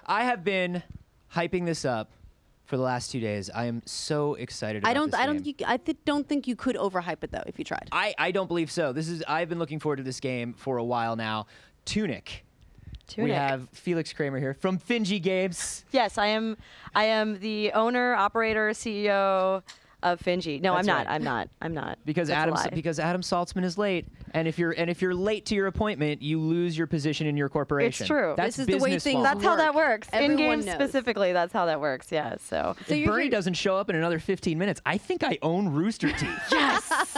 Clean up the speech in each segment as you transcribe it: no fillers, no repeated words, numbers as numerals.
I have been hyping this up for the last 2 days. I am so excited about this game. I don't think you could overhype it though if you tried. I don't believe so. I've been looking forward to this game for a while now. Tunic. We have Felix Kramer here from Finji Games. Yes, I am the owner, operator, CEO of Finji. No, I'm not. Because Adam Saltzman is late, and if you're late to your appointment, you lose your position in your corporation. It's true. That's this is the way things That's how that works. In game knows. specifically, that's how that works. Yeah. So if Bernie doesn't show up in another 15 minutes, I think I own Rooster Teeth. Yes.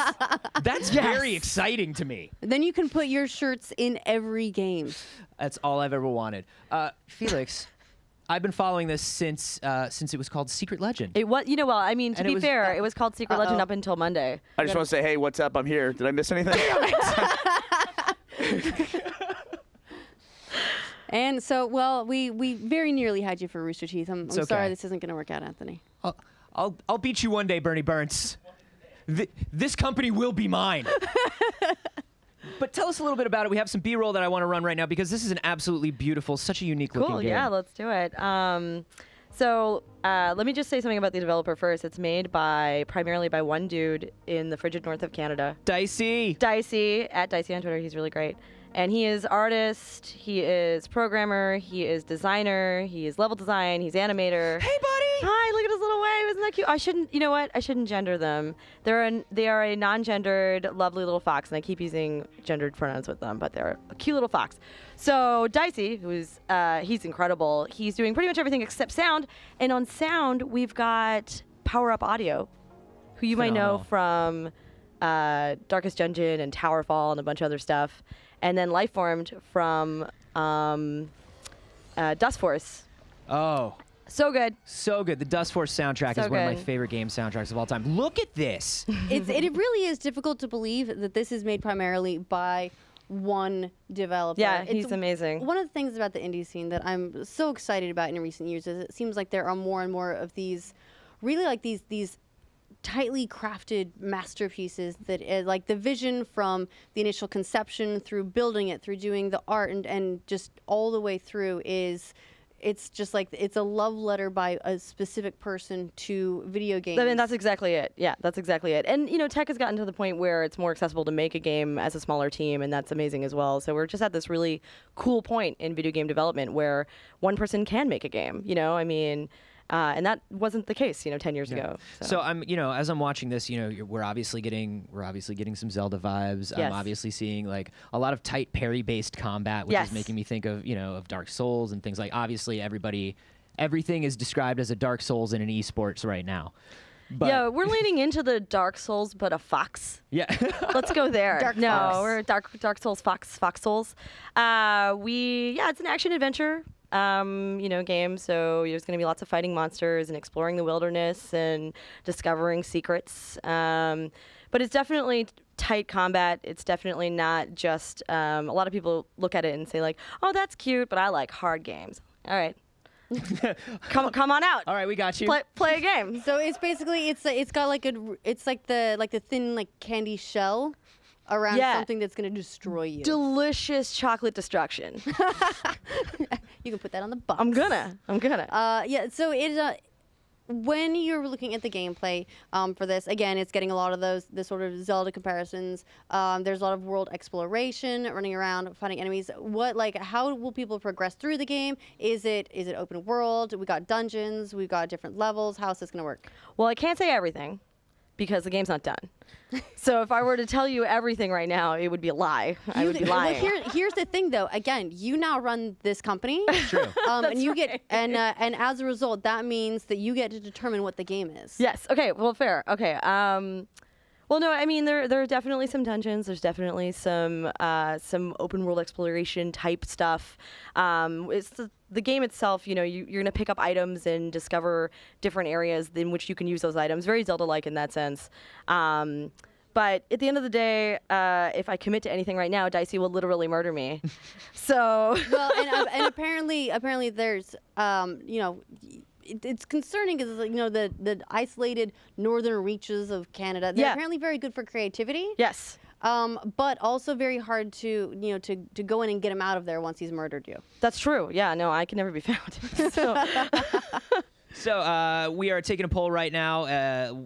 That's very exciting to me. Then you can put your shirts in every game. That's all I've ever wanted. Felix. I've been following this since it was called Secret Legend. It was, well, I mean, to be fair, it was called Secret Legend up until Monday. I just want to say, hey, what's up? I'm here. Did I miss anything? And so, well, we very nearly had you for Rooster Teeth. I'm okay. sorry this isn't going to work out, Anthony. I'll beat you one day, Bernie Burns. This company will be mine. But tell us a little bit about it. We have some B-roll that I want to run right now because this is an absolutely beautiful, such a unique looking game. Cool, yeah, let's do it. So let me just say something about the developer first. It's made primarily by one dude in the frigid north of Canada. Dicey, at Dicey on Twitter. He's really great. And he is artist, he is programmer, he is designer, he is level design, he's animator. Hey, buddy! Hi, look at his little wave. Isn't that cute? I shouldn't, you know what? I shouldn't gender them. They are a non-gendered, lovely little fox, and I keep using gendered pronouns with them, but they're a cute little fox. So Dicey, he's incredible. He's doing pretty much everything except sound. And on sound, we've got Power Up Audio, who you might know from Darkest Dungeon and Towerfall and a bunch of other stuff. And then Lifeformed from Dust Force. Oh. So good. So good. The Dust Force soundtrack is one of my favorite game soundtracks of all time. Look at this. It really is difficult to believe that this is made primarily by one developer. Yeah, he's amazing. One of the things about the indie scene that I'm so excited about in recent years is it seems like there are more and more of these, really like these tightly crafted masterpieces that is like the vision from the initial conception through building it, through doing the art and just all the way through it's just like it's a love letter by a specific person to video games. I mean, that's exactly it. Yeah, that's exactly it. And, tech has gotten to the point where it's more accessible to make a game as a smaller team, and that's amazing as well. So we're just at this really cool point in video game development where one person can make a game, and that wasn't the case, 10 years ago. So I'm, as I'm watching this, we're obviously getting some Zelda vibes. Yes. I'm obviously seeing like a lot of tight parry-based combat, which is making me think of, of Dark Souls and things like. Obviously, everything is described as a Dark Souls in an esports right now. But yeah, we're leaning into the Dark Souls, but a fox. Yeah. Let's go there. Fox. We're Dark Souls, Fox Souls. It's an action adventure. Game. So there's going to be lots of fighting monsters and exploring the wilderness and discovering secrets. But it's definitely tight combat. It's definitely not just, a lot of people look at it and say like, oh, that's cute, but I like hard games. All right. come on out. All right, we got you. Play a game. So it's basically, it's got like the thin like candy shell around something that's going to destroy you. Delicious chocolate destruction. You can put that on the box. I'm gonna. So when you're looking at the gameplay for this, again, it's getting a lot of the sort of Zelda comparisons. There's a lot of world exploration, running around, finding enemies. How will people progress through the game? Is it open world? We got dungeons. We've got different levels. How's this going to work? Well, I can't say everything because the game's not done. So if I were to tell you everything right now, it would be a lie. I would be lying. Well, here's the thing, though. Again, you now run this company. True. And you get and as a result, that means that you get to determine what the game is. Yes. Okay. Well, fair. Okay. Well, no. I mean, there are definitely some dungeons. There's definitely some open world exploration type stuff. It's the game itself, you're going to pick up items and discover different areas in which you can use those items. Very Zelda-like in that sense. But at the end of the day, if I commit to anything right now, Dicey will literally murder me. So well, and apparently there's it's concerning because the isolated northern reaches of Canada. They're apparently very good for creativity. Yes. but also very hard to to go in and get him out of there once he's murdered you. That's true. Yeah, no, I can never be found. So, So we are taking a poll right now,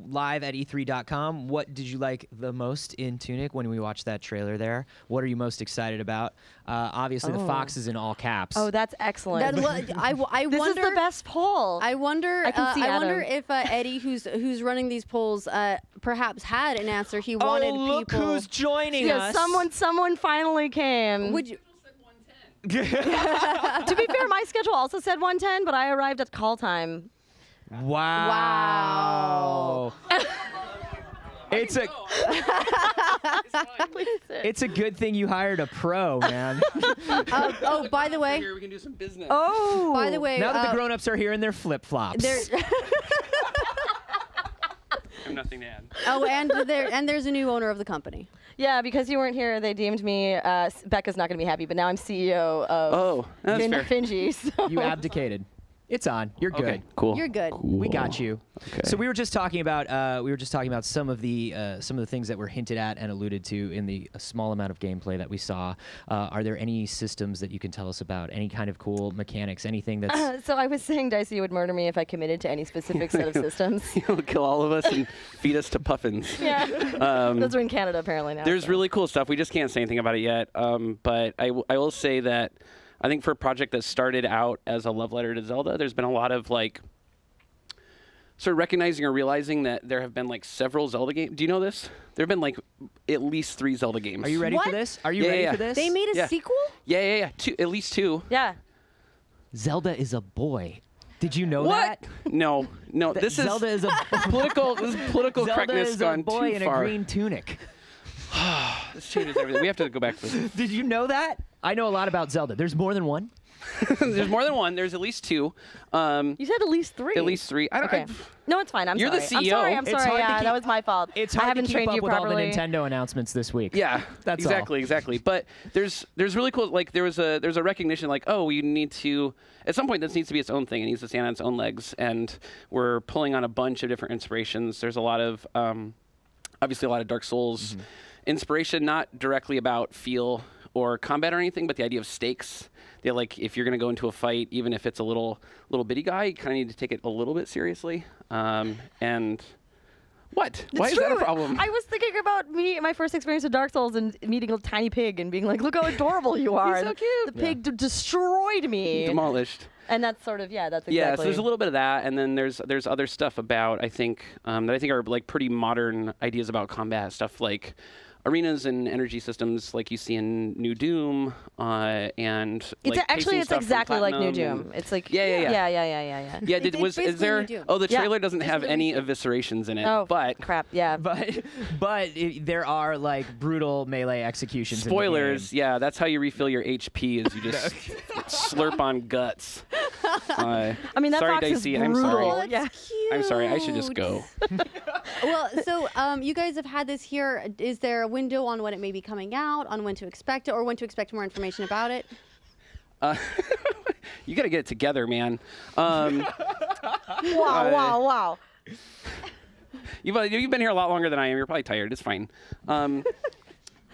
live at e3.com. What did you like the most in Tunic when we watched that trailer there? What are you most excited about? Obviously, the fox is in all caps. oh, that's excellent. I this wonder. is the best poll. I wonder. I can see I wonder Adam. if Eddie, who's running these polls, perhaps had an answer he wanted look people. who's joining yeah, us. someone finally came. Would you? To be fair, my schedule also said 110, but I arrived at call time. Wow. It's a it's a good thing you hired a pro, man. Oh, by the way. We can do some business. Oh, By the way. Now that the grown-ups are here in their flip-flops. there. I have nothing to add. Oh, and there's a new owner of the company. yeah, because you weren't here, they deemed me. Becca's not going to be happy, but now I'm CEO of Oh, that's fair. Finji. So. You abdicated. It's on. You're good. Okay, cool. You're good. We got you. Okay. So we were just talking about some of the things that were hinted at and alluded to in the small amount of gameplay that we saw. Are there any systems that you can tell us about? Any kind of cool mechanics? Anything that's So I was saying Dicey would murder me if I committed to any specific set of systems. He'll kill all of us and feed us to puffins. Yeah, those are in Canada apparently now. There's so. really cool stuff. We just can't say anything about it yet. But I will say that I think for a project that started out as a love letter to Zelda, there's been a lot of like sort of recognizing or realizing that there have been like several Zelda games. Do you know this? There have been like at least 3 Zelda games. Are you ready What? for this? Are you Yeah, ready yeah. for this? They made a Yeah. sequel. Yeah. At least 2. Yeah. Zelda is a boy. Did you know What? that? No. This Zelda is is a political. This is political Zelda correctness is a gone boy too in far. a green tunic. This changes everything. We have to go back to this. Did you know that? I know a lot about Zelda. There's more than one. There's more than one. There's at least 2. You said at least 3. At least 3. I don't. Okay. No, it's fine. I'm You're the sorry. CEO. I'm It's sorry. hard to Yeah, keep- that was my fault. It's I hard haven't to keep trained up you with all the properly. Nintendo announcements this week. Yeah, That's all. exactly. But there's really cool. Like there's a recognition. Like we need to at some point this needs to be its own thing. It needs to stand on its own legs. And we're pulling on a bunch of different inspirations. There's a lot of obviously a lot of Dark Souls inspiration, not directly about feel or combat or anything, but the idea of stakes. They're like if you're going to go into a fight, even if it's a little bitty guy, you kind of need to take it a little bit seriously. And what? Why is that a problem? I was thinking about my first experience with Dark Souls and meeting a tiny pig and being like, "Look how adorable you are." so cute. The pig destroyed me. Demolished. And that's sort of that's exactly. Yeah, so there's a little bit of that, and then there's other stuff about I think that I think are like pretty modern ideas about combat stuff like arenas and energy systems like you see in New Doom, and It's like actually pacing it's stuff from exactly like New Platinum Doom. It's like Yeah. yeah. Yeah, It's is basically there? New Doom. Oh, the Yeah. trailer doesn't have Basically any New Doom. eviscerations in it, Oh, but crap. Yeah. But there are like brutal melee executions. spoilers. In the game. Yeah, that's how you refill your HP is you just slurp on guts. I mean that sorry, fox Dicey, is I'm brutal. sorry. Oh, that's Yeah. cute. I'm sorry, I should just go. Well, so you guys have had this here. Is there a window on when it may be coming out, on when to expect it, or when to expect more information about it? You got to get it together, man. Wow. You've been here a lot longer than I am. You're probably tired. It's fine.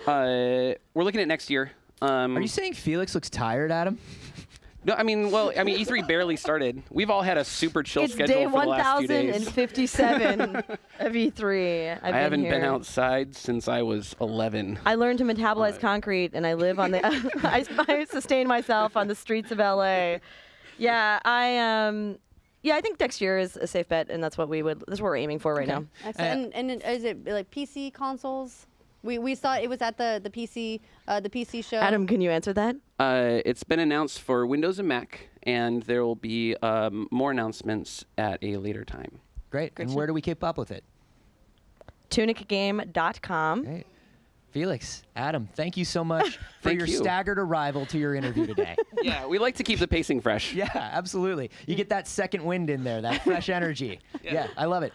We're looking at next year. Are you saying Felix looks tired, Adam? No, E3 barely started. We've all had a super chill It's schedule day for the last few days. 1057 of E3. I haven't been here. outside since I was 11. I learned to metabolize concrete, and I live on the. I sustain myself on the streets of LA. Yeah, I think next year is a safe bet, and that's what we're aiming for right now. Excellent. And is it like PC consoles? We saw it was at the PC show. Adam, can you answer that? It's been announced for Windows and Mac, and there will be more announcements at a later time. Great. And where do we keep up with it? tunicgame.com. Great. Felix, Adam, thank you so much for Thank your you. staggered arrival to your interview today. Yeah, we like to keep the pacing fresh. Yeah, absolutely. You get that second wind in there, that fresh energy. Yeah, I love it.